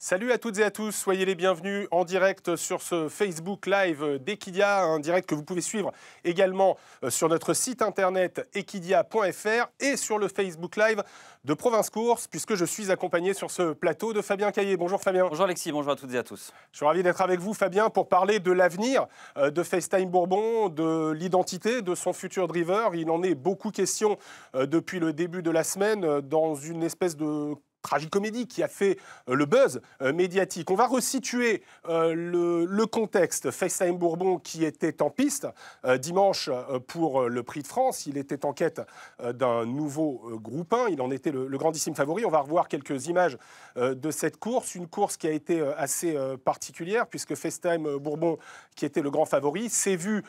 Salut à toutes et à tous, soyez les bienvenus en direct sur ce Facebook Live d'Equidia, un direct que vous pouvez suivre également sur notre site internet equidia.fr et sur le Facebook Live de Province Course, puisque je suis accompagné sur ce plateau de Fabien Caillé. Bonjour Fabien. Bonjour Alexis, bonjour à toutes et à tous. Je suis ravi d'être avec vous Fabien pour parler de l'avenir de FaceTime Bourbon, de l'identité de son futur driver. Il en est beaucoup question depuis le début de la semaine dans une espèce de tragicomédie qui a fait le buzz médiatique. On va resituer le contexte. FaceTime Bourbon qui était en piste dimanche pour le Prix de France. Il était en quête d'un nouveau groupe 1. Il en était le grandissime favori. On va revoir quelques images de cette course. Une course qui a été assez particulière puisque FaceTime Bourbon, qui était le grand favori, s'est vu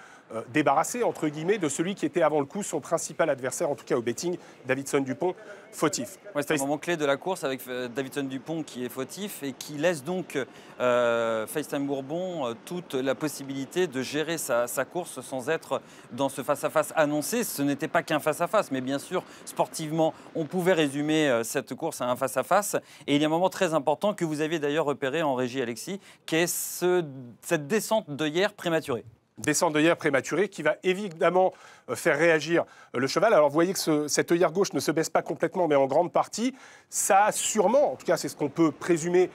débarrassé, entre guillemets, de celui qui était avant le coup son principal adversaire, en tout cas au betting, Davidson Dupont, fautif. Ouais, c'est un moment clé de la course avec Davidson Dupont qui est fautif et qui laisse donc FaceTime Bourbon toute la possibilité de gérer sa course sans être dans ce face-à-face annoncé. Ce n'était pas qu'un face-à-face, mais bien sûr, sportivement, on pouvait résumer cette course à un face-à-face. Et il y a un moment très important que vous aviez d'ailleurs repéré en régie, Alexis, qui est cette descente d'œillère prématurée. Descente d'œillère prématurée qui va évidemment faire réagir le cheval. Alors vous voyez que cette œillère gauche ne se baisse pas complètement, mais en grande partie. Ça a sûrement, en tout cas c'est ce qu'on peut présumer,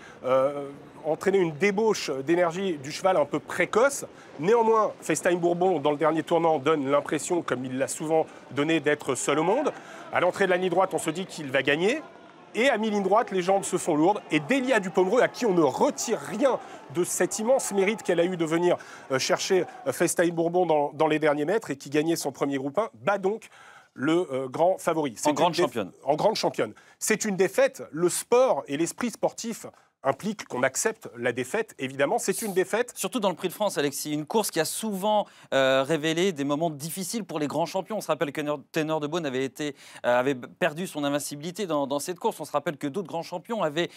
entraîné une débauche d'énergie du cheval un peu précoce. Néanmoins, FaceTime Bourbon, dans le dernier tournant, donne l'impression, comme il l'a souvent donné, d'être seul au monde. À l'entrée de la ligne droite, on se dit qu'il va gagner. Et à mi-ligne droite, les jambes se font lourdes. Et Delia Dupomereux, à qui on ne retire rien de cet immense mérite qu'elle a eu de venir chercher FaceTime Bourbon dans les derniers mètres et qui gagnait son premier groupe 1, bat donc le grand favori. En grande championne. En grande championne. C'est une défaite. Le sport et l'esprit sportif implique qu'on accepte la défaite, évidemment. C'est une défaite. Surtout dans le Prix de France, Alexis. Une course qui a souvent révélé des moments difficiles pour les grands champions. On se rappelle que Tenor de Beaune avait perdu son invincibilité dans cette course. On se rappelle que d'autres grands champions avaient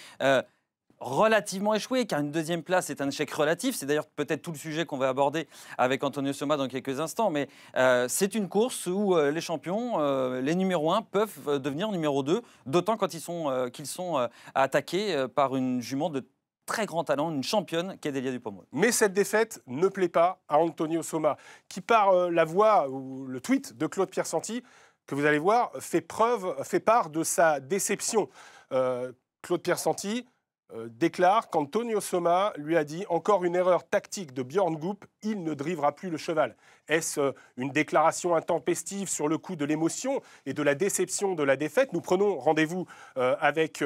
relativement échoué, car une deuxième place est un échec relatif. C'est d'ailleurs peut-être tout le sujet qu'on va aborder avec Antonio Soma dans quelques instants. Mais c'est une course où les champions, les numéros 1, peuvent devenir numéro 2, d'autant quand qu'ils sont attaqués par une jument de très grand talent, une championne qui est Delia Dupomereux. Mais cette défaite ne plaît pas à Antonio Soma, qui par la voix ou le tweet de Claude Piersanti, que vous allez voir, fait part de sa déception. Claude Piersanti déclare qu'Antonio Soma lui a dit « Encore une erreur tactique de Björn Goop, il ne drivera plus le cheval ». Est-ce une déclaration intempestive sur le coup de l'émotion et de la déception de la défaite? Nous prenons rendez-vous avec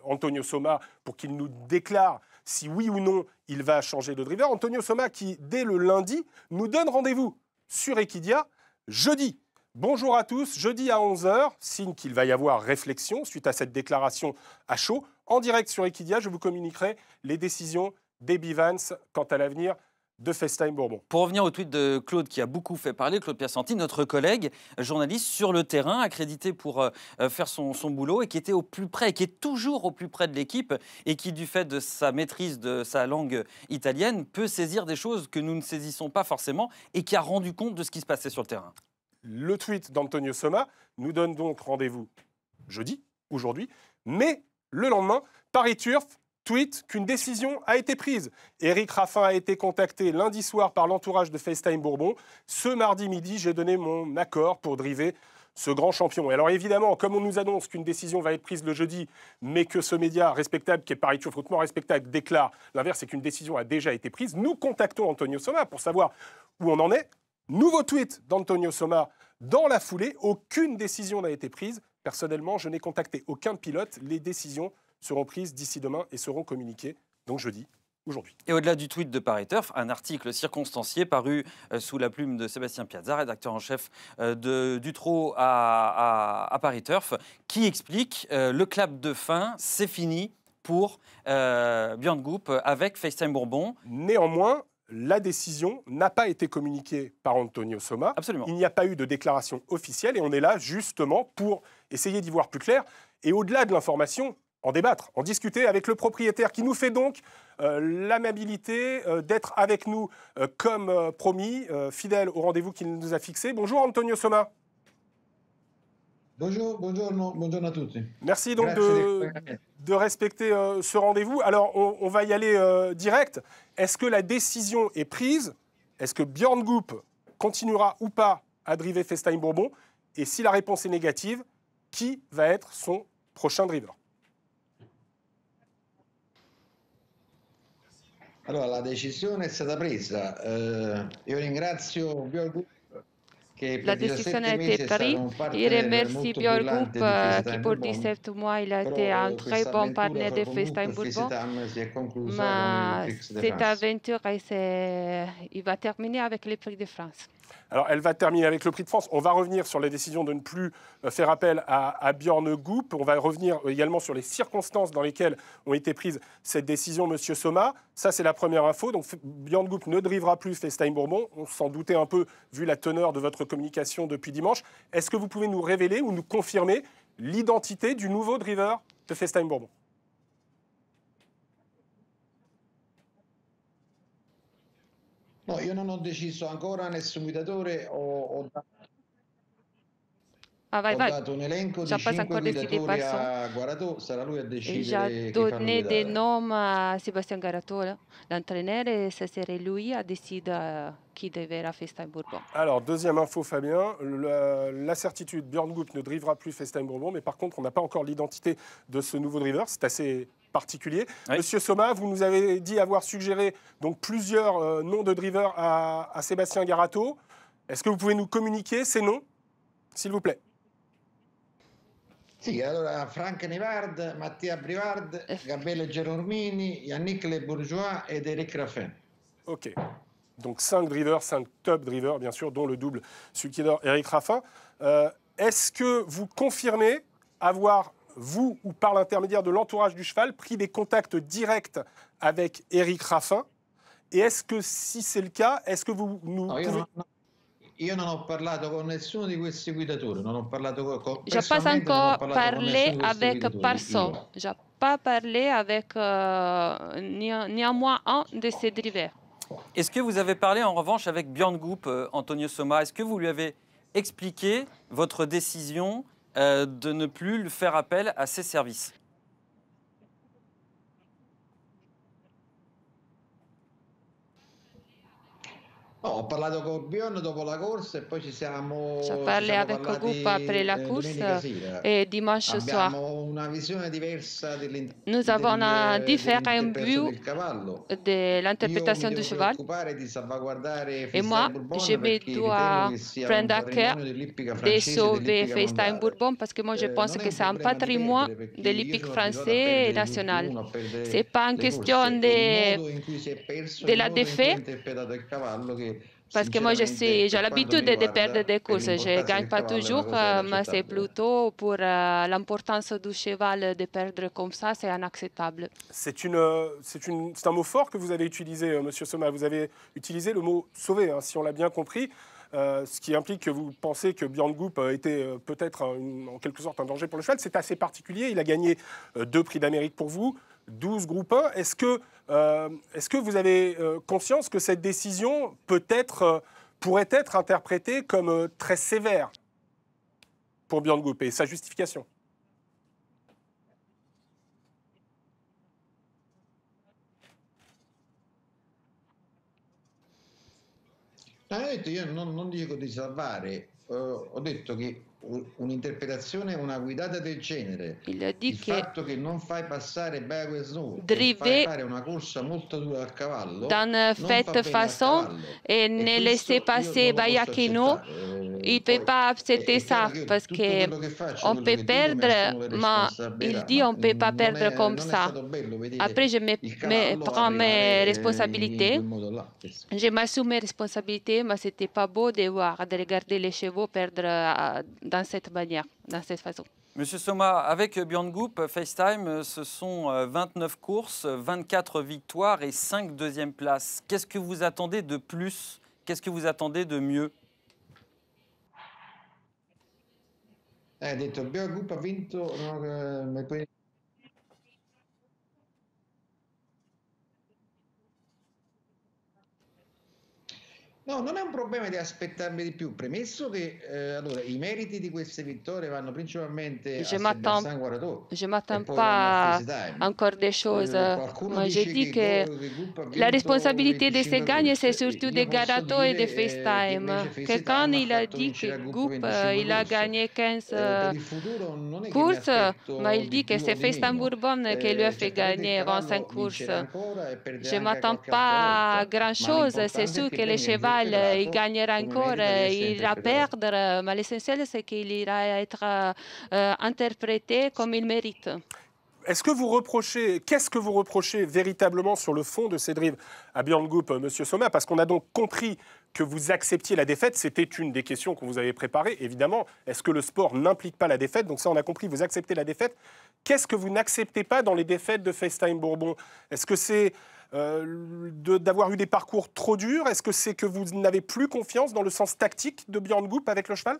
Antonio Soma pour qu'il nous déclare si oui ou non il va changer de driver. Antonio Soma qui, dès le lundi, nous donne rendez-vous sur Equidia jeudi. Bonjour à tous, jeudi à 11h, signe qu'il va y avoir réflexion suite à cette déclaration à chaud. En direct sur Equidia, je vous communiquerai les décisions d'Ebbie Vance quant à l'avenir de FaceTime Bourbon. Pour revenir au tweet de Claude qui a beaucoup fait parler, Claude Piersanti, notre collègue journaliste sur le terrain, accrédité pour faire son boulot et qui était au plus près, et qui est toujours au plus près de l'équipe et qui, du fait de sa maîtrise de sa langue italienne, peut saisir des choses que nous ne saisissons pas forcément et qui a rendu compte de ce qui se passait sur le terrain. Le tweet d'Antonio Soma nous donne donc rendez-vous jeudi, aujourd'hui, mais le lendemain, Paris Turf tweet qu'une décision a été prise. Éric Raffin a été contacté lundi soir par l'entourage de FaceTime Bourbon. Ce mardi midi, j'ai donné mon accord pour driver ce grand champion. Et alors évidemment, comme on nous annonce qu'une décision va être prise le jeudi, mais que ce média respectable, qui est Paris Turf, hautement respectable, déclare l'inverse, c'est qu'une décision a déjà été prise, nous contactons Antonio Soma pour savoir où on en est. Nouveau tweet d'Antonio Soma dans la foulée. Aucune décision n'a été prise. Personnellement, je n'ai contacté aucun pilote. Les décisions seront prises d'ici demain et seront communiquées, donc jeudi, aujourd'hui. Et au-delà du tweet de Paris Turf, un article circonstancié paru sous la plume de Sébastien Piazza, rédacteur en chef du trot à Paris Turf, qui explique le clap de fin, c'est fini pour Björn Goop avec FaceTime Bourbon. Néanmoins, la décision n'a pas été communiquée par Antonio Soma. Absolument. Il n'y a pas eu de déclaration officielle et on est là justement pour essayer d'y voir plus clair. Et au-delà de l'information, en débattre, en discuter avec le propriétaire qui nous fait donc l'amabilité d'être avec nous comme promis, fidèle au rendez-vous qu'il nous a fixé. Bonjour Antonio Soma. Buongiorno a tutti. Merci donc Grazie di de respecter ce rendez-vous. Alors, on va y aller direct. Est-ce que la décision est prise? Est-ce que Björn Goop continuera ou pas à driver FaceTime Bourbon? Et si la réponse est négative, qui va être son prochain driver? Allora, la decisione è stata presa. Io ringrazio Björn Goop, che La per décision 17 a été mesi è stato prise. un Il partner remercie molto Björn Goop brillante di qui FaceTime pour Bourbon, 17 mois il a été un però très questa bon avventura partenaire fra de Goop FaceTime e Bourbon. FaceTime si è conclusa con il Mais Prix de cette France. aventure, il va terminer avec le Prix de France. Alors, elle va terminer avec le Prix de France. On va revenir sur la décision de ne plus faire appel à Björn Goop. On va revenir également sur les circonstances dans lesquelles ont été prises cette décision, Monsieur Soma. Ça, c'est la première info. Donc, Björn Goop ne drivera plus FaceTime Bourbon. On s'en doutait un peu, vu la teneur de votre communication depuis dimanche. Est-ce que vous pouvez nous révéler ou nous confirmer l'identité du nouveau driver de FaceTime Bourbon? No, io non ho deciso ancora nessun guidatore, ho Vai. dato un elenco di J'ai pas 5 encore décidé guidatori par son. a Guaratò, sarà lui a Et decidere j'ai chi farlo donné des guidare. noms à Sébastien Garato, l'entraîneur, et ce serait lui à décider qui devra FaceTime Bourbon. Alors, deuxième info, Fabien. La certitude, Björn Goop ne drivera plus FaceTime Bourbon, mais par contre, on n'a pas encore l'identité de ce nouveau driver. C'est assez particulier. Oui. Monsieur Soma, vous nous avez dit avoir suggéré donc, plusieurs noms de drivers à Sébastien Garato. Est-ce que vous pouvez nous communiquer ces noms, s'il vous plaît? Sì, allora Frank Nivard, Mattia Brivard, Gabriele Gerormini, Yannick Le Bourgeois ed Eric Raffin. Ok. Donc 5 drivers, 5 top drivers, bien sûr, dont le double Sulkider Eric Raffin. Est-ce que vous confirmez avoir, vous ou par l'intermédiaire de l'entourage du cheval, pris des contacts directs avec Eric Raffin? Et est-ce que, si c'est le cas, est-ce que vous nous pouvez... Io non ho parlato con nessuno di questi guidatori, non ho parlato con J'ai pas encore parlé avec personne. Io. J'ai pas parlé avec ni à moi un de ces drivers. Est-ce que vous avez parlé en revanche avec Björn Goop, Antonio Soma? Est-ce que vous lui avez expliqué votre décision de ne plus faire appel à ses services? No, ho parlato con Björn dopo la corsa e poi ci siamo parlai avec Goop après la course et dimanche soir. Una visione diversa Nous avons un différent vue de l'interprétation du cheval. Et moi, je me dois prendre à cœur de sauver FaceTime Bourbon parce que moi, je pense que c'est un patrimoine de l'hippique français et national. Ce n'est pas une question de la défaite. Parce que moi, j'ai l'habitude de perdre des courses. Je ne gagne pas toujours, mais c'est plutôt pour l'importance du cheval de perdre comme ça, c'est inacceptable. C'est un mot fort que vous avez utilisé, Monsieur Soma. Vous avez utilisé le mot « sauver », hein, si on l'a bien compris. Ce qui implique que vous pensez que Björn Goop était peut-être en quelque sorte un danger pour le cheval. C'est assez particulier. Il a gagné 2 prix d'Amérique pour vous, 12 groupes 1. Est-ce que vous avez conscience que cette décision pourrait être interprétée comme très sévère pour Björn Goop et sa justification? Io non dico di salvare, ho detto che un'interpretazione, una guidata del genere, il fatto che non fai passare Beagle Snow e fai fare una corsa molto dura al cavallo, d'une faite façon et ne laisser passer Bayakino, il ne peut pas accepter ça parce qu'on peut perdre, mais il dit on ne peut pas perdre comme ça. Après, je prends mes responsabilités, je m'assume mes responsabilités, mais ce n'était pas beau de voir, de regarder les chevaux perdre dans cette manière, dans cette façon. Monsieur Soma, avec Björn Goop, FaceTime, ce sont 29 courses, 24 victoires et 5 deuxièmes places. Qu'est-ce que vous attendez de plus? Qu'est-ce que vous attendez de mieux? Hai detto Björn Goop ha vinto... No, non è un problema di aspettarmi di più, premesso che allora, i meriti di queste vittorie vanno principalmente a Sébastien Guarato je e m'attends poi vanno a pas Freeze Time. encore des choses. Qualcuno Moi, j'ai dice dit che que il gruppo ha la vinto responsabilité de ces 25 gagnes, c'est course. surtout de Io posso Garato et de dire che invece FaceTime. Freeze Quelqu'un, Time ha il a fatto dit que vincere al gruppo Goup, 25 il a course. gagné 15 Per il futuro non è che mi courses, mais aspetto il di dit que più o c'est di FaceTime meno. Bourbon qui lui a fait Certamente il gagner 25 cavallo courses. vincerà ancora e Je perderà ne anche m'attends qualche altra pas à volta, ma grand-chose. C'est l'importante è sûr che que le venga cheval, il interpretato gagnera come encore, merita di essere il ira interpretato. perdre, mais l'essentiel, c'est qu'il ira être interprété comme il mérite. Est-ce que vous reprochez, qu'est-ce que vous reprochez véritablement sur le fond de ces drives à Björn Goop, Monsieur Somma? Parce qu'on a donc compris que vous acceptiez la défaite. C'était une des questions qu'on vous avait préparées, évidemment. Est-ce que le sport n'implique pas la défaite? Donc ça, on a compris, vous acceptez la défaite. Qu'est-ce que vous n'acceptez pas dans les défaites de FaceTime Bourbon? Est-ce que c'est d'avoir eu des parcours trop durs? Est-ce que c'est que vous n'avez plus confiance dans le sens tactique de Björn Goop avec le cheval?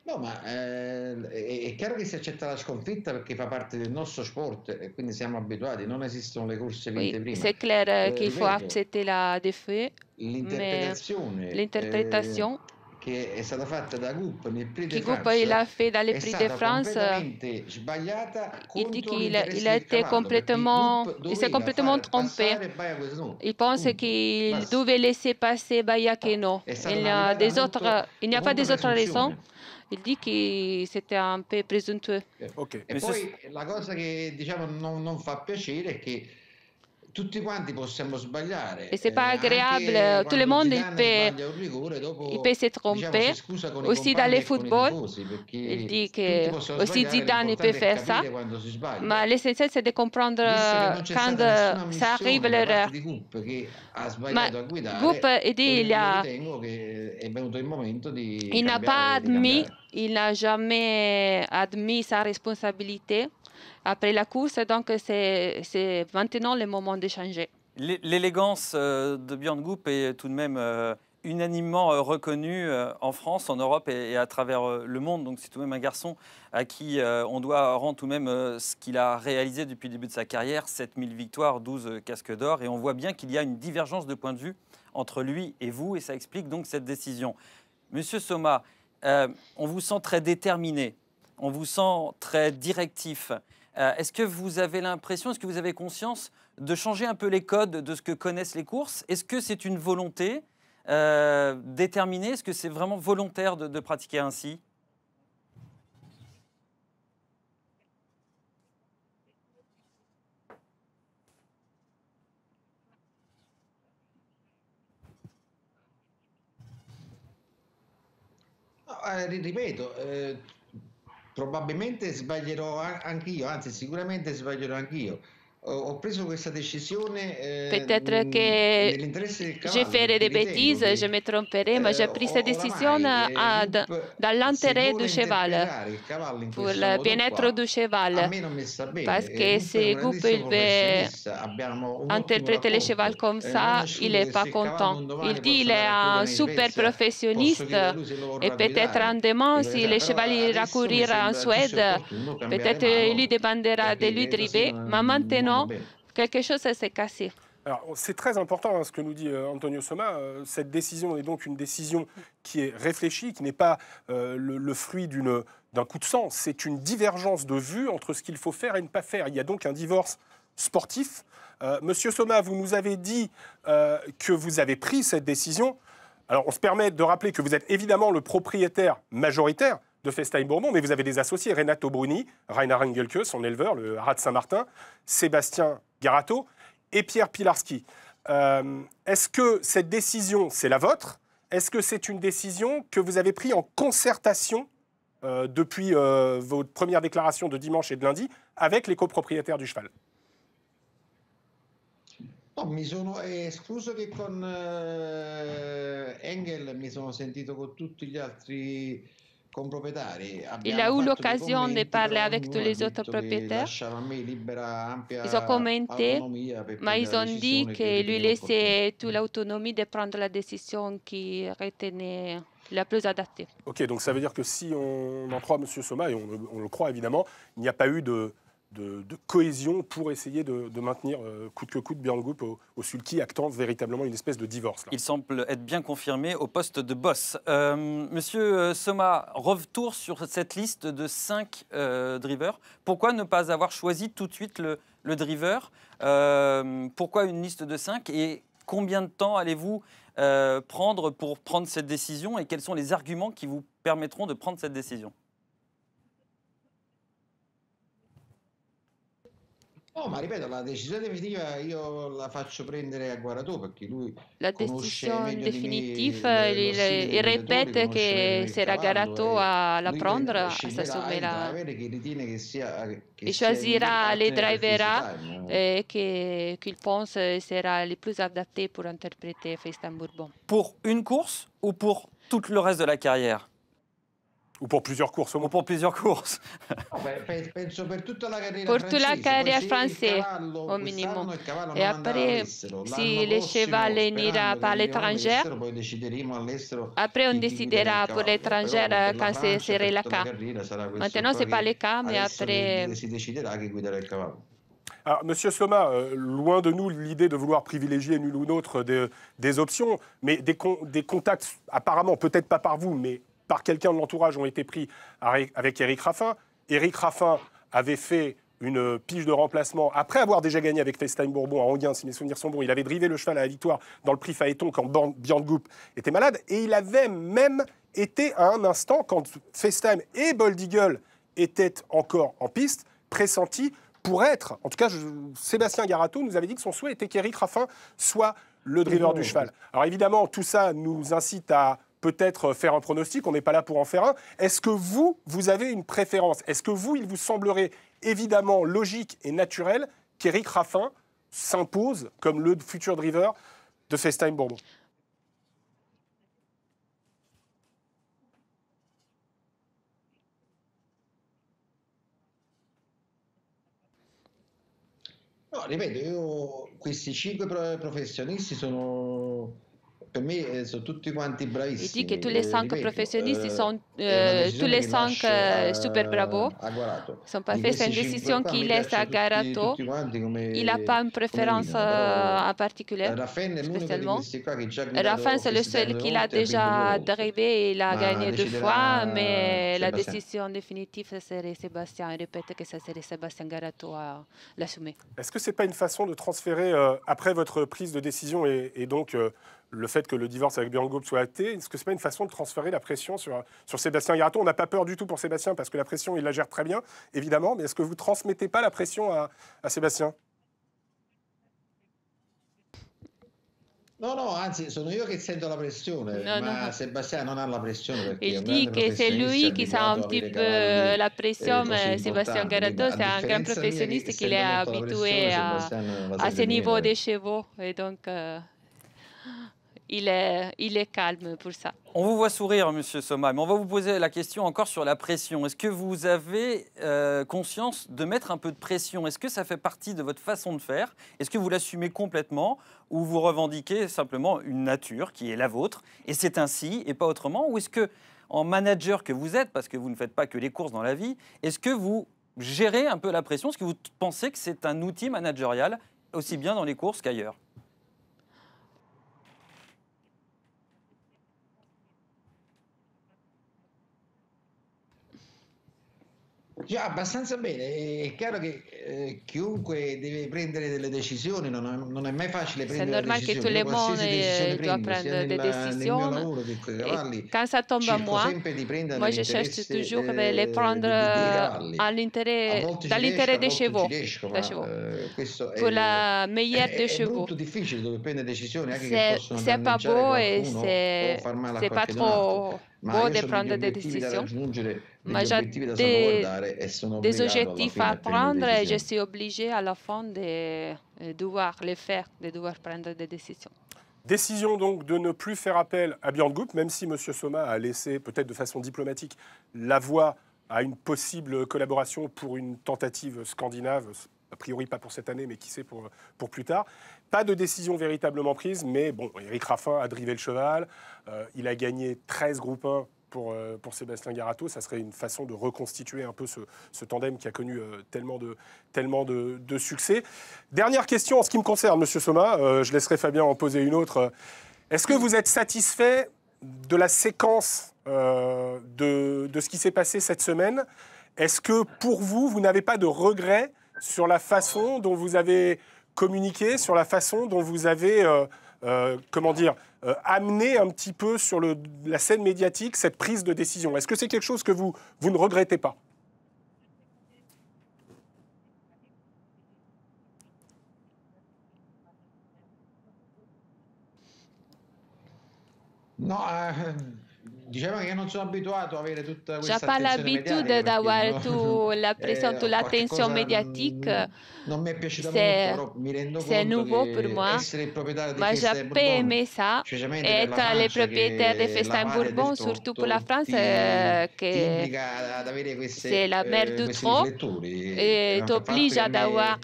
No, ma è chiaro che si accetta la sconfitta perché fa parte del nostro sport e quindi siamo abituati, non esistono le corse vinte Oui, prima. c'est clair qu'il faut Ripeto, accepter la défaite, mais l'interpretazione l'interprétation che è stata fatta da Goup nel Prix de que Goup il a France fait dans le è Prix de stata France, completamente sbagliata il dit contro qu'il l'interesse a del été cavallo, perché complètement, Goup il s'est doveva complètement far trompé. passare Baia Quesno. Il pense Punto. qu'il Basta. devait laisser passer Bayakeno. È stata Il n'y una a, guidata il n'y a con pas molta des autres raisons. presunzione. Il dit que c'était un peu présomptueux. Ok. E poi la cosa che diciamo non fa piacere è che tutti quanti possiamo sbagliare, Et c'est pas agréable. anche Tout le quando monde, Zidane sbaglia un rigore, il peut dopo se diciamo, si tromper. scusa con i Aussi dans compagni le e con i football, tifosi, il perché dit tutti que possono aussi sbagliare, Zidane il peut l'importante è faire ça. capire quando si sbaglia. Mais l'essentiel, c'est de comprendre Visto che non c'è quand stata nessuna ça arrive ammissione da l'erreur. parte di Goup che ha Mais sbagliato a Goup, guidare, il dit, io ritengo che è venuto il momento di il n'a pas admis, cambiare. il n'a jamais admis sa responsabilité après la course, donc c'est maintenant le moment de changer. L'élégance de Björn Goop est tout de même unanimement reconnue en France, en Europe et à travers le monde. Donc c'est tout de même un garçon à qui on doit rendre tout de même ce qu'il a réalisé depuis le début de sa carrière, 7000 victoires, 12 casques d'or. Et on voit bien qu'il y a une divergence de point de vue entre lui et vous, et ça explique donc cette décision. Monsieur Somma, on vous sent très déterminé, on vous sent très directif. Est-ce que vous avez l'impression, est-ce que vous avez conscience de changer un peu les codes de ce que connaissent les courses? Est-ce que c'est une volonté déterminée? Est-ce que c'est vraiment volontaire de pratiquer ainsi? Ripeto, probabilmente sbaglierò anch'io, anzi sicuramente sbaglierò anch'io. Ho preso questa decisione Peut-être que nell'interesse del j'ai cavallo, fait perché des ritengo bêtises, che je me tromperai, mais j'ai pris cette décision oramai Goup, dans se l'intérêt vuole du cheval, interpretare il cavallo in pour questo le modo bien-être du qua, a cheval. me non mi sta bene. Parce que Goup è un si Goup grandissimo il veut professionista, abbiamo un ottimo interpréter le cheval rapporto. comme Non ça, escludo il n'est che pas se il cavallo content. un Il domani dit il possa est andare a correre un in super Svezia, posso professionniste chiedere a lui se lo vorrà et peut-être guidare. un demain, Dico, si le però cheval ira adesso mi courir en sembra giusto e Suède, opportuno cambiare peut-être mano lui demandera e de lui che credo sia driver. Mais un modo maintenant, bene. quelque chose s'est cassé. Alors, c'est très important ce que nous dit Antonio Somma. Cette décision est donc une décision qui est réfléchie, qui n'est pas le fruit d'un coup de sang. C'est une divergence de vue entre ce qu'il faut faire et ne pas faire. Il y a donc un divorce sportif. Monsieur Somma, vous nous avez dit que vous avez pris cette décision. Alors, on se permet de rappeler que vous êtes évidemment le propriétaire majoritaire de FaceTime Bourbon, mais vous avez des associés, Renato Bruni, Rainer Engelke, son éleveur, le Haras de Saint-Martin, Sébastien Garato et Pierre Pilarski. Est-ce que cette décision, c'est la vôtre? Est-ce que c'est une décision que vous avez prise en concertation depuis votre première déclaration de dimanche et de lundi avec les copropriétaires du cheval? No, mi sono escluso che con Engel mi sono sentito con tutti gli altri comproprietari. Il a Abbiamo eu fatto dei l'occasion de commenti, parler però avec tous ognuno ha les autres detto che propriétaires. lasciava a me libera, Ils ont ampia commenté, autonomia per mais prendere ils la ont dit decisione che que lui ritenevo opportuna. laissait toute l'autonomie de prendre la décision qui retenait la plus adaptée. Ok, donc ça veut dire que si on en croit M. Somma, et on le croit évidemment, il n'y a pas eu de de cohésion pour essayer de maintenir coûte que coûte Björn Goop au sulky, actant véritablement une espèce de divorce. Là. Il semble être bien confirmé au poste de boss. Monsieur Somma, retour sur cette liste de 5 drivers. Pourquoi ne pas avoir choisi tout de suite le driver? Pourquoi une liste de 5? Et combien de temps allez-vous prendre pour prendre cette décision? Et quels sont les arguments qui vous permettront de prendre cette décision? No, ma ripeto, la decisione definitiva io la faccio prendere a Guaratò perché lui La conosce décision meglio di définitive, me lo stile il dei répète giocatori, conosce meglio que il sera cavallo Garato à la lui prendre, à sceglierà il s'assumer la... driver che ritiene che Il sia il miglior choisira les partner per drivers FaceTime. qu'il pense sera les plus adaptés pour interpréter FaceTime Bourbon. Pour une course ou pour tout le reste de la carrière? Ou pour plusieurs courses au moins. Ou pour plusieurs courses. Penso per tutta la carriera Pour toute la carrière francese, française au minimum. Et après, si le cheval n'ira pas à l'étranger, après on décidera pour l'étranger quand ce serait le cas. Maintenant, ce n'est pas le cas, mais après... Alors, Monsieur Somma, loin de nous l'idée de vouloir privilégier l'une ou l'autre des options, mais des contacts, apparemment, peut-être pas par vous, mais par quelqu'un de l'entourage, ont été pris avec Éric Raffin. Éric Raffin avait fait une pige de remplacement après avoir déjà gagné avec FaceTime Bourbon à Enghien, si mes souvenirs sont bons. Il avait drivé le cheval à la victoire dans le prix Phaéton quand Björn Goop était malade. Et il avait même été à un instant, quand FaceTime et Bold Eagle étaient encore en piste, pressenti pour être, en tout cas, Sébastien Garato nous avait dit que son souhait était qu'Éric Raffin soit le driver du cheval. Alors évidemment, tout ça nous incite à peut-être faire un pronostic, on n'est pas là pour en faire un. Est-ce que vous avez une préférence? Est-ce que il vous semblerait évidemment logique et naturel qu'Éric Raffin s'impose comme le futur driver de FaceTime Bourbon? No, ripeto, questi 5 professionisti sono... Per me sono tutti quanti bravissimi. Il dit que tous les 5 professionnels sont tous les 5 super bravos. Ils sont parfaits. C'est une décision qu'il laisse à Garato. Il n'a pas une préférence en particulier, spécialement. Raffin, c'est le seul qu'il a déjà drivé et il a gagné 2 fois, mais la décision définitive, ce serait Sébastien. Il répète que ce serait Sébastien Garato à l'assumer. Est-ce que ce n'est pas une façon de transférer, après votre prise de décision et donc le fait que le divorce avec Björn Goop soit acté, est-ce que ce n'est pas une façon de transférer la pression sur Sébastien Garato? On n'a pas peur du tout pour Sébastien parce que la pression, il la gère très bien, évidemment, mais est-ce que vous ne transmettez pas la pression à Sébastien? No, anzi, sono io che sento la pressione, ma Sébastien non ha la pressione. Il dit que c'est lui qui sent un petit peu la pression, mais Sébastien Garato, c'est un grand professionniste qui est habitué à ce niveau de chevaux. Et donc, il est calme pour ça. On vous voit sourire, Monsieur Somma, mais on va vous poser la question encore sur la pression. Est-ce que vous avez conscience de mettre un peu de pression? Est-ce que ça fait partie de votre façon de faire? Est-ce que vous l'assumez complètement ou vous revendiquez simplement une nature qui est la vôtre et c'est ainsi et pas autrement? Ou est-ce que, en manager que vous êtes, parce que vous ne faites pas que les courses dans la vie, est-ce que vous gérez un peu la pression? Est-ce que vous pensez que c'est un outil managérial aussi bien dans les courses qu'ailleurs? Già, abbastanza bene. È chiaro che chiunque deve prendere delle decisioni, non è mai facile prendere delle decisioni. C'est normal que tout le monde doit prendre des décisions. Et quand ça tombe à moi je cherche toujours de les prendre dans l'intérêt des chevaux. Pour la meilleure des chevaux. C'est pas beau et c'est pas trop beau de prendre des décisions. Mais j'ai des objectifs à prendre et je suis obligée à la fin de devoir les faire, de devoir prendre des décisions. Décision donc de ne plus faire appel à Björn Goop, même si M. Somma a laissé peut-être de façon diplomatique la voie à une possible collaboration pour une tentative scandinave, a priori pas pour cette année, mais qui sait pour plus tard. Pas de décision véritablement prise, mais bon, Éric Raffin a drivé le cheval, il a gagné 13 groupes 1 pour Sébastien Garato. Ça serait une façon de reconstituer un peu ce tandem qui a connu tellement de succès. Dernière question en ce qui me concerne, Monsieur Soma. Je laisserai Fabien en poser une autre. Est-ce que vous êtes satisfait de la séquence de ce qui s'est passé cette semaine? Est-ce que pour vous, vous n'avez pas de regrets sur la façon dont vous avez communiqué, sur la façon dont vous avez, amené un petit peu sur la scène médiatique cette prise de décision? Est-ce que c'est quelque chose que vous ne regrettez pas? No, diciamo che non sono abituato a avere tutta J'ai questa pas attenzione l'habitude mediatica d'avoir perché toute la pression, toute qualche l'attention cosa médiatique. non mi è piaciuta molto, C'est però mi rendo c'est conto nouveau pour che moi. essere il proprietario di Moi, j'ai Festa e pas Bourbon, aimé ça. specialmente Et per la être les Francia, propriétaires de che Festin la madre Bourbon, del surtout torto, pour la France, ti que obbliga ad avere c'est la mère du questi trop riflettori. et È un t'oblige fatto che à a me avoir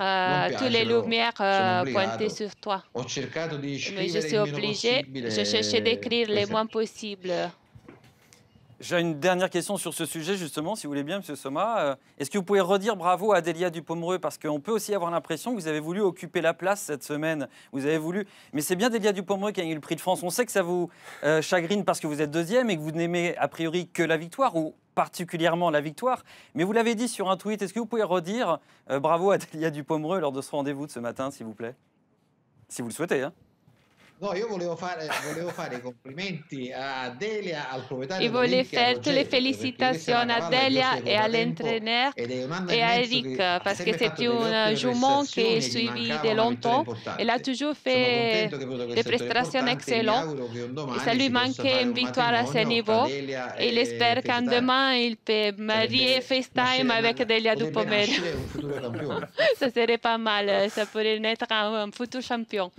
non toutes les piace, però lumières sono pointées obbligato. sur toi. Ho cercato di Mais je scrivere suis il meno obligée, je cherchais d'écrire le queste moins possible. J'ai une dernière question sur ce sujet, justement, si vous voulez bien, M. Soma. Est-ce que vous pouvez redire bravo à Délia Dupomereux? Parce qu'on peut aussi avoir l'impression que vous avez voulu occuper la place cette semaine. Vous avez voulu... Mais c'est bien Délia Dupomereux qui a eu le prix de France. On sait que ça vous chagrine parce que vous êtes deuxième et que vous n'aimez a priori que la victoire, ou particulièrement la victoire. Mais vous l'avez dit sur un tweet. Est-ce que vous pouvez redire bravo à Délia Dupomereux lors de ce rendez-vous de ce matin, s'il vous plaît? Si vous le souhaitez, hein. No, io volevo fare i complimenti a Delia, al proprietario Il voulait dell'Olimpia, faire toutes les Roger, perché félicitations questa è à una cavalla che io Delia seguo et da à tempo l'entraîneur ed è un anno et e à mezzo Eric, che ha parce que sempre c'est fatto delle une ottime jument qui est prestazioni, gli suivie mancava de una vittoria longtemps. Elle a importante. toujours Sono fait contento che ho avuto des questa vittoria prestations importante, mi excellentes. auguro che un Et domani ça lui si possa manquait fare une un victoire à ce matrimonio fra niveau. Delia Et il espère qu'en FaceTime. demain, il peut marier FaceTime avec Delia Potrebbe Dupomereux. nascere un futuro campione. Ça serait pas mal, ça pourrait naître un futur champion.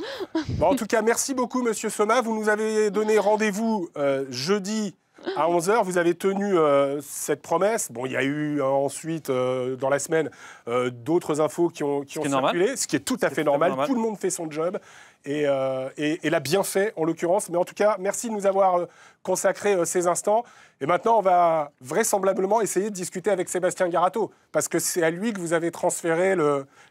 Bon, en tout cas, merci beaucoup, Monsieur Soma. Vous nous avez donné rendez-vous jeudi à 11h. Vous avez tenu cette promesse. Bon, il y a eu ensuite, dans la semaine, d'autres infos qui ont circulé, ce qui est tout à fait normal. Tout le monde fait son job et l'a bien fait, en l'occurrence. Mais en tout cas, merci de nous avoir consacré ces instants. Et maintenant, on va vraisemblablement essayer de discuter avec Sébastien Garato, parce que c'est à lui que vous avez transféré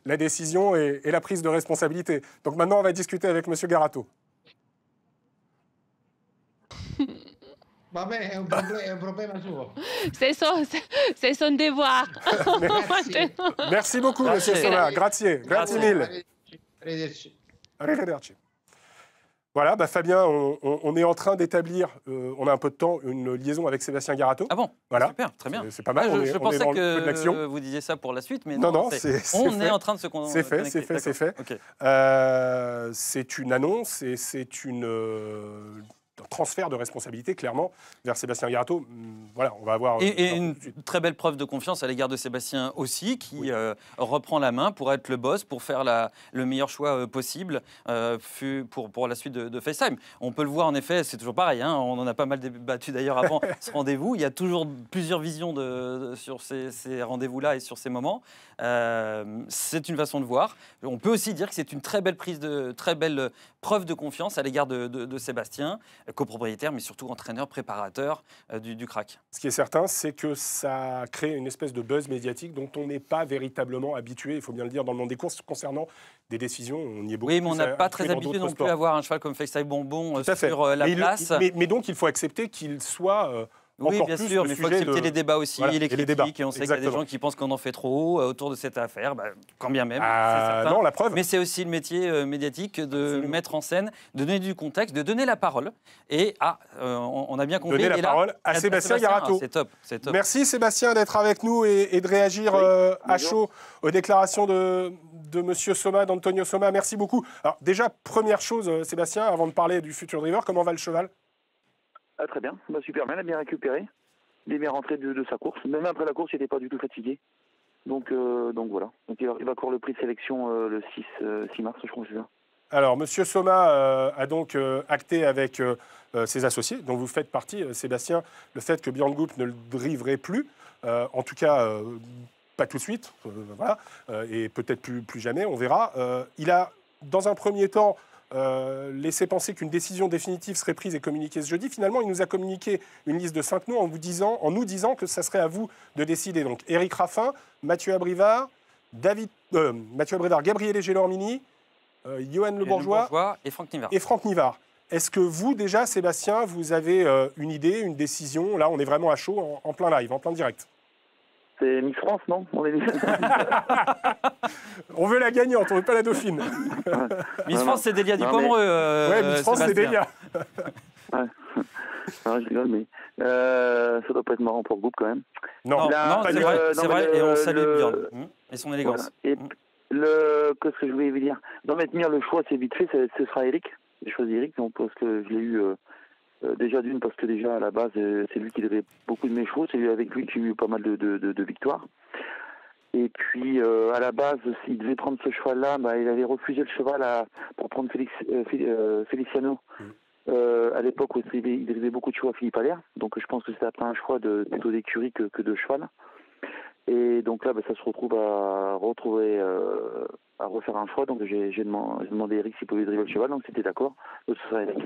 la décision et la prise de responsabilité. Donc maintenant, on va discuter avec Monsieur Garato. Va bene, è un problema suo. C'est son devoir. Merci beaucoup, Monsieur Soma. Grazie. Grazie mille. Arrivederci. Arrivederci. Voilà, Fabien, on est en train d'établir, on a un peu de temps, une liaison avec Sébastien Garato. Ah bon, voilà. Super, très bien. C'est pas mal, je on est pensais dans le feu de l'action. que vous disiez ça pour la suite, mais non, on est en train de se connecter. C'est fait. Okay. C'est une annonce et c'est un transfert de responsabilité, clairement, vers Sébastien Garato. Voilà, on va avoir... Et une très belle preuve de confiance à l'égard de Sébastien aussi, qui reprend la main pour être le boss, pour faire le meilleur choix possible pour la suite de FaceTime. On peut le voir, en effet, c'est toujours pareil, hein, on en a pas mal débattu d'ailleurs avant ce rendez-vous. Il y a toujours plusieurs visions sur ces rendez-vous-là et sur ces moments. C'est une façon de voir. On peut aussi dire que c'est une très belle preuve de confiance à l'égard de Sébastien, copropriétaire, mais surtout entraîneur, préparateur du crack. Ce qui est certain, c'est que ça crée une espèce de buzz médiatique dont on n'est pas véritablement habitué, il faut bien le dire, dans le monde des courses, concernant des décisions. On y est beaucoup. Oui, mais on n'a pas très habitué non plus à voir un cheval comme FaceTime Bonbon sur la place. Mais donc, il faut accepter qu'il soit... Oui, bien sûr, mais il faut accepter les débats aussi, voilà, les critiques, et on sait qu'il y a des gens qui pensent qu'on en fait trop autour de cette affaire, quand bien même, c'est certain. Non, la preuve. Mais c'est aussi le métier médiatique de mettre en scène, de donner du contexte, de donner la parole. Et on a bien compris. Donner la parole à Sébastien Garato. C'est top, c'est top. Merci Sébastien d'être avec nous et de réagir à chaud aux déclarations de Monsieur Soma, d'Antonio Soma. Merci beaucoup. Alors déjà, première chose, Sébastien, avant de parler du futur driver, comment va le cheval ? Ah, très bien, super bien, il a bien récupéré. Il est bien rentré de sa course. Même après la course, il n'était pas du tout fatigué. Donc voilà. Donc, il va courir le prix de sélection le 6 mars, je crois que c'est ça. Alors, Monsieur Soma a donc acté avec ses associés, dont vous faites partie, Sébastien, le fait que Björn Goop ne le driverait plus. En tout cas, pas tout de suite, voilà, et peut-être plus jamais, on verra. Il a, dans un premier temps, laissait penser qu'une décision définitive serait prise et communiquée ce jeudi. Finalement, il nous a communiqué une liste de 5 noms en nous disant que ça serait à vous de décider. Donc, Éric Raffin, Mathieu Abrivard, Gabriele Gelormini, Johan Le Bourgeois et Franck Nivard. Est-ce que vous, déjà, Sébastien, vous avez une idée, une décision? Là, on est vraiment à chaud, en plein live, en plein direct. C'est Miss France, non? On veut la gagnante, on veut pas la dauphine. Miss France, c'est Delia Dupomereux. Oui, Miss France, c'est Delia. Ouais. Non, je rigole, mais ça doit pas être marrant pour le groupe, quand même. Non, c'est vrai, et on salue Björn et son élégance. Voilà. Et qu'est-ce que je voulais vous dire? Dans Metmire, le choix, c'est vite fait, ce sera Eric. J'ai choisi Eric, donc, parce que je l'ai eu déjà d'une, parce que déjà, à la base, c'est lui qui devait beaucoup de mes chevaux, c'est avec lui que j'ai eu pas mal de victoires. Et puis, à la base, s'il devait prendre ce cheval-là, il avait refusé le cheval pour prendre Feliciano. À l'époque où il drivait beaucoup de chevaux à Philippe Allaire. Donc, je pense que c'était après un choix plutôt d'écurie que de cheval. Et donc là, ça se retrouve à refaire un choix. Donc j'ai demandé à Eric s'il pouvait driver le cheval, donc c'était d'accord. Donc ce sera Eric.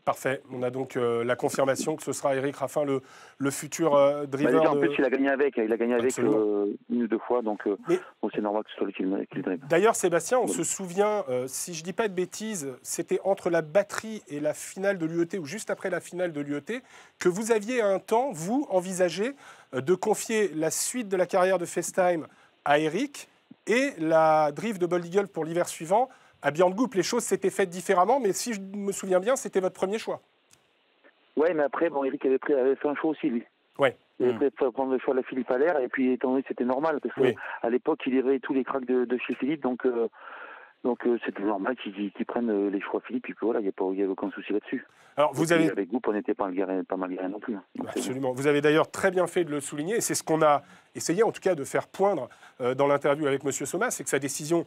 Parfait. On a donc la confirmation que ce sera Éric Raffin, le futur driver. Déjà, en plus, il a gagné avec une ou deux fois, donc c'est normal que ce soit lui qui le drive. D'ailleurs, Sébastien, on se souvient, si je ne dis pas de bêtises, c'était entre la batterie et la finale de l'UET, ou juste après la finale de l'UET, que vous aviez un temps, vous, envisagé de confier la suite de la carrière de FaceTime à Éric et la drive de Bold Eagle pour l'hiver suivant à Björn Goop. Les choses s'étaient faites différemment, mais si je me souviens bien, c'était votre premier choix. Oui, mais après, Éric avait fait un choix aussi, lui. Ouais. Il avait fait prendre le choix de la Philippe Allaire, et puis étant donné que c'était normal, parce qu'à l'époque, il avait tous les cracks de chez Philippe, donc c'était normal qu'ils prennent les choix Philippe, et puis voilà, il n'y avait aucun souci là-dessus. Alors, Avec Goop, on n'était pas mal garé non plus. Absolument. Vous avez d'ailleurs très bien fait de le souligner, et c'est ce qu'on a essayé en tout cas de faire poindre dans l'interview avec M. Soma, c'est que sa décision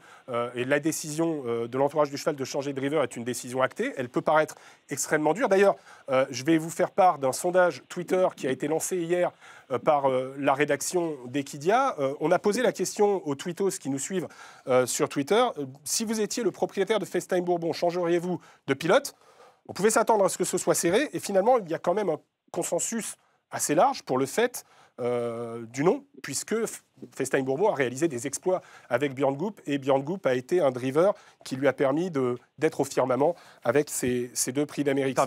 et la décision de l'entourage du cheval de changer de driver est une décision actée. Elle peut paraître extrêmement dure. D'ailleurs, je vais vous faire part d'un sondage Twitter qui a été lancé hier par la rédaction d'Equidia. On a posé la question aux tweetos qui nous suivent sur Twitter. Si vous étiez le propriétaire de FaceTime Bourbon, changeriez-vous de pilote? On pouvait s'attendre à ce que ce soit serré, et finalement, il y a quand même un consensus assez large pour le fait du non, puisque FaceTime Bourbon a réalisé des exploits avec Björn Goop, et Björn Goop a été un driver qui lui a permis d'être au firmament avec ces deux prix d'Amérique.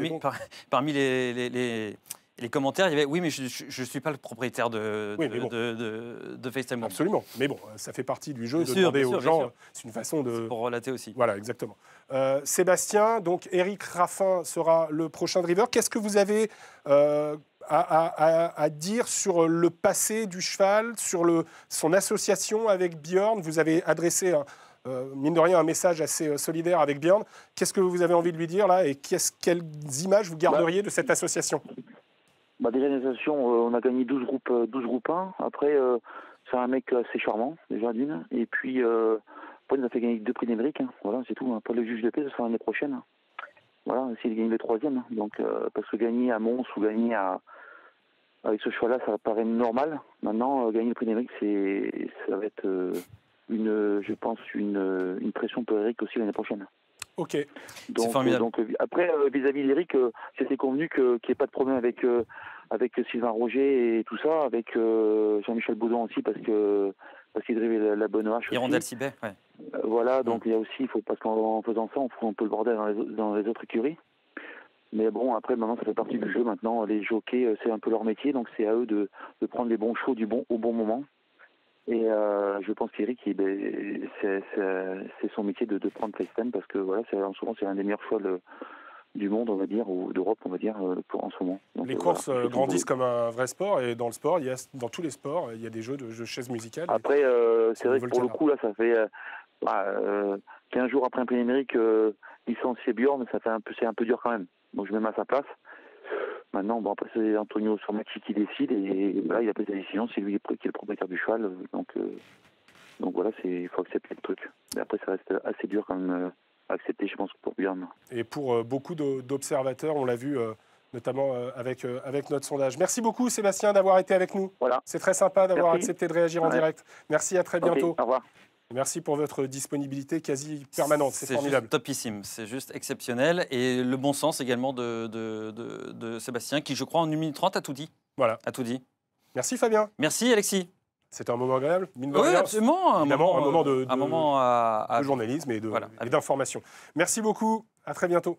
Parmi les commentaires, il y avait « Oui, mais je ne suis pas le propriétaire de FaceTime Bourbon ». Absolument, mais bon, ça fait partie du jeu de demander aux gens. C'est une façon de... C'est pour relater aussi. Voilà, exactement. Sébastien, donc Éric Raffin sera le prochain driver. Qu'est-ce que vous avez à dire sur le passé du cheval, sur son association avec Björn? Vous avez adressé, mine de rien, un message assez solidaire avec Björn. Qu'est-ce que vous avez envie de lui dire là, et quelles images vous garderiez de cette association? Déjà, l'association, on a gagné 12 groupes 1. Après, c'est un mec assez charmant, déjà d'une. Et puis, après, il nous a fait gagner 2 prix d'Amérique. Voilà, c'est tout. Pas le juge de paix, ce sera l'année prochaine. Voilà, s'il gagne le 3e. Donc, parce que gagner à Mons ou gagner avec ce choix-là, ça paraît normal. Maintenant, gagner le prix d'Amérique, ça va être je pense, une pression pour Eric aussi l'année prochaine. Ok. C'est formidable. Donc, après, vis-à-vis d'Eric, c'était convenu qu'il n'y ait pas de problème avec Sylvain Roger et tout ça, avec Jean-Michel Baudon aussi, parce qu'il drivait la bonne hache. Hirondelle Sibet, ouais. Voilà, donc il y a aussi, parce qu'en faisant ça, on fout un peu le bordel dans les autres écuries. Mais bon, après, maintenant, ça fait partie du jeu. Maintenant, les jockeys, c'est un peu leur métier, donc c'est à eux de prendre les bons chevaux au bon moment. Et je pense qu'Eric, c'est son métier de prendre FaceTime, parce que voilà, souvent c'est un des meilleurs choix du monde, on va dire, ou d'Europe, on va dire, en ce moment. Donc, les courses grandissent comme un vrai sport, et dans le sport, dans tous les sports, il y a des jeux de chaises musicales. Après, c'est vrai que pour le coup, là, ça fait 15 jours après un prix d'Amérique licencié Björn, c'est un peu dur quand même. Donc je me mets à sa place. Maintenant, après, c'est Antonio Sormacci qui décide, et là, il a pris sa décision, c'est lui qui est le propriétaire du cheval. Donc voilà, il faut accepter le truc. Mais après, ça reste assez dur quand même à accepter, je pense, pour Björn. Et pour beaucoup d'observateurs, on l'a vu notamment avec notre sondage. Merci beaucoup, Sébastien, d'avoir été avec nous. Voilà. C'est très sympa d'avoir accepté de réagir en direct. Merci, à très bientôt. Au revoir. Merci pour votre disponibilité quasi permanente, c'est formidable. C'est topissime, c'est juste exceptionnel. Et le bon sens également de Sébastien, qui, je crois, en 1 minute 30 a tout dit. Voilà. A tout dit. Merci Fabien. Merci Alexis. C'était un moment agréable, mine de Oui, rien. absolument. Évidemment, un moment de journalisme et d'information. Merci beaucoup, à très bientôt.